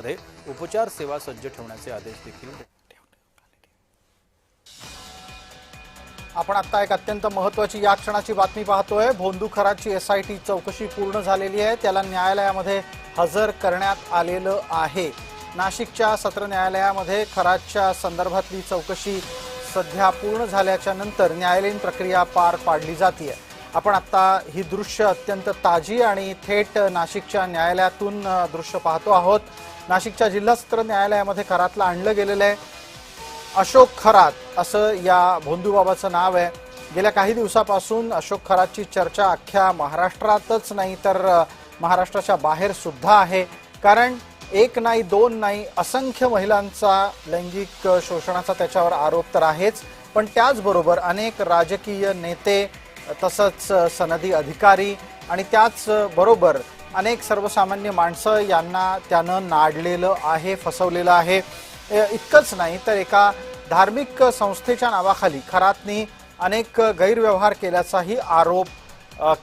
मध्ये उपचार सेवा सज्ज ठेवण्याचे आदेश देखील आपण आता एक अत्यंत महत्त्वाची या क्षणाची बातमी पाहतोय। भोंदू खरातची एसआयटी चौकशी पूर्ण झालेली आहे। त्याला न्यायालयामध्ये हजर करण्यात आलेलं आहे। नाशिकच्या सत्र न्यायालयामध्ये खरातच्या संदर्भातली चौकशी सध्या पूर्ण झाल्याच्या नंतर न्यायालयीन प्रक्रिया पार पाडली जाते। आपण आता ही दृश्य अत्यंत ताजी आणि थेट नाशिकच्या न्यायालयातून दृश्य पाहतो आहोत। नाशिकच्या जिल्हा सत्र न्यायालयामध्ये खरातला आणलं गेलेलं आहे। अशोक खरात असं या भोंदूबाबाचं नाव आहे। गेल्या काही दिवसापासून अशोक खरातची चर्चा अख्ख्या महाराष्ट्रातच नाही तर महाराष्ट्राच्या बाहेर सुद्धा आहे। कारण एक नाही दोन नाही असंख्य महिलांचा लैंगिक शोषणाचा त्याच्यावर आरोप तर आहेच, पण त्याचबरोबर अनेक राजकीय नेते तसंच सनदी अधिकारी आणि त्याचबरोबर अनेक सर्वसामान्य माणसं यांना त्यानं नाडलेलं आहे, फसवलेलं आहे। इतकंच नाही तर एका धार्मिक संस्थेच्या नावाखाली खरातनी अनेक गैरव्यवहार केल्याचाही आरोप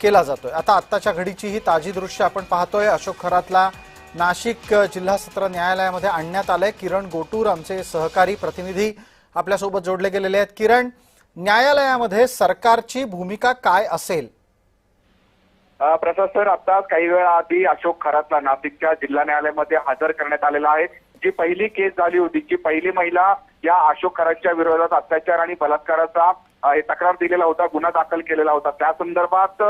केला जातोय। आत्ताच्या घडीची ही ताजी दृश्य आपण पाहतोय। अशोक खरातला नाशिक जिल्हा सत्र न्यायालयामध्ये आणण्यात आलंय। किरण गोटूर आमचे सहकारी प्रतिनिधी आपल्यासोबत जोडले गेलेले आहेत। किरण, न्यायालयामध्ये सरकारची भूमिका काय असेल? प्रसाद सर, आता काही वेळा आधी अशोक खरातला नाशिकच्या जिल्हा न्यायालयामध्ये हजर करण्यात आलेला आहे। जी पहिली केस झाली होती, जी पहिली महिला या अशोक खरातच्या विरोधात अत्याचार आणि बलात्काराचा तक्रार दिलेला होता, गुन्हा दाखल केलेला होता, त्या संदर्भात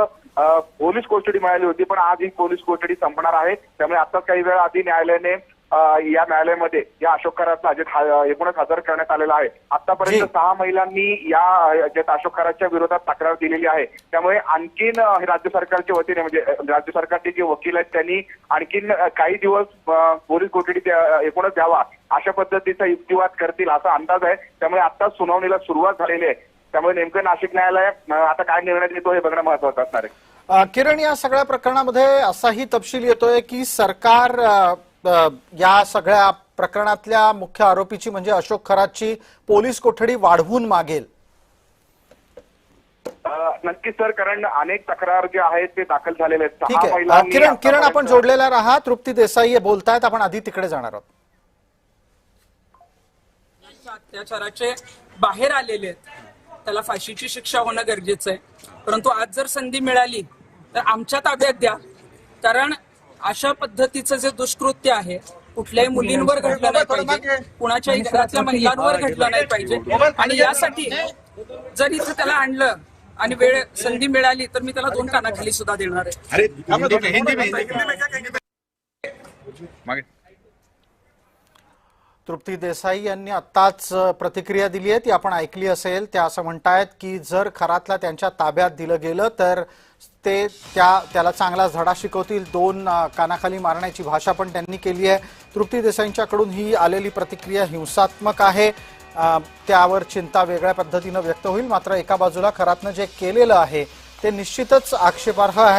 पोलीस कोठडी मिळाली होती, पण आज ही पोलीस कोठडी संपणार आहे। त्यामुळे आता काही वेळा आधी न्यायालयाने या न्यायालयामध्ये या अशोक खरातला एकूणच हजर करण्यात आलेला आहे। आतापर्यंत 6 महिलांनी या ज्यात अशोक खरातच्या विरोधात तक्रार दिलेली आहे। त्यामुळे आणखीन राज्य सरकारच्या वतीने म्हणजे राज्य सरकारचे जे वकील आहेत त्यांनी आणखीन काही दिवस पोलीस कोठडी एकूणच द्यावा अशा पद्धतीचा युक्तिवाद करतील असा अंदाज आहे। त्यामुळे आता सुनावणीला सुरुवात झालेली आहे। त्यामुळे नेमकं नाशिक न्यायालय आता काय निर्णय देतो हे बघणं महत्त्वाचं असणार आहे। किरण, या सगळ्या प्रकरणामध्ये असाही तपशील येतोय की सरकार या सगळ्या प्रकरणातल्या मुख्य आरोपीची म्हणजे अशोक खरातची पोलीस कोठडी वाढवून मागेल। नक्कीच सर, कारण अनेक तक्रार जे आहेत ते दाखल झालेले आहेत। ठीक आहे किरण, आपण जोडलेला राहा। तृप्ती देसाई बोलतायत, आपण आधी तिकडे जाणार आहोत। अत्याचाराचे बाहेर आलेले आहेत, त्याला फाशीची शिक्षा होणं गरजेचं आहे। परंतु आज जर संधी मिळाली तर आमच्या ताब्यात द्या, कारण अशा पद्धतीचं जे दुष्कृत्य आहे कुठल्याही मुलींवर घडलं नाही पाहिजे, कुणाच्याही घरातल्या महिलांवर घडलं नाही पाहिजे। आणि यासाठी जर इथं त्याला आणलं आणि संधी मिळाली तर मी त्याला 2 कानाखाली सुद्धा देणार आहे। तृप्ती देसाई यांनी आत्ताच प्रतिक्रिया दिली आहे, ती आपण ऐकली असेल। त्या असं म्हणतायत की जर खरातला त्यांच्या ताब्यात दिलं गेलं तर ते त्याला चांगला धडा शिकवतील। 2 कानाखाली मारण्याची भाषा पण त्यांनी केली आहे। तृप्ती देसाईंच्याकडून ही आलेली प्रतिक्रिया हिंसात्मक आहे, त्यावर चिंता वेगळ्या पद्धतीनं व्यक्त होईल। मात्र एका बाजूला खरातनं जे केलेलं आहे ते निश्चितच आक्षेपार्ह आहे।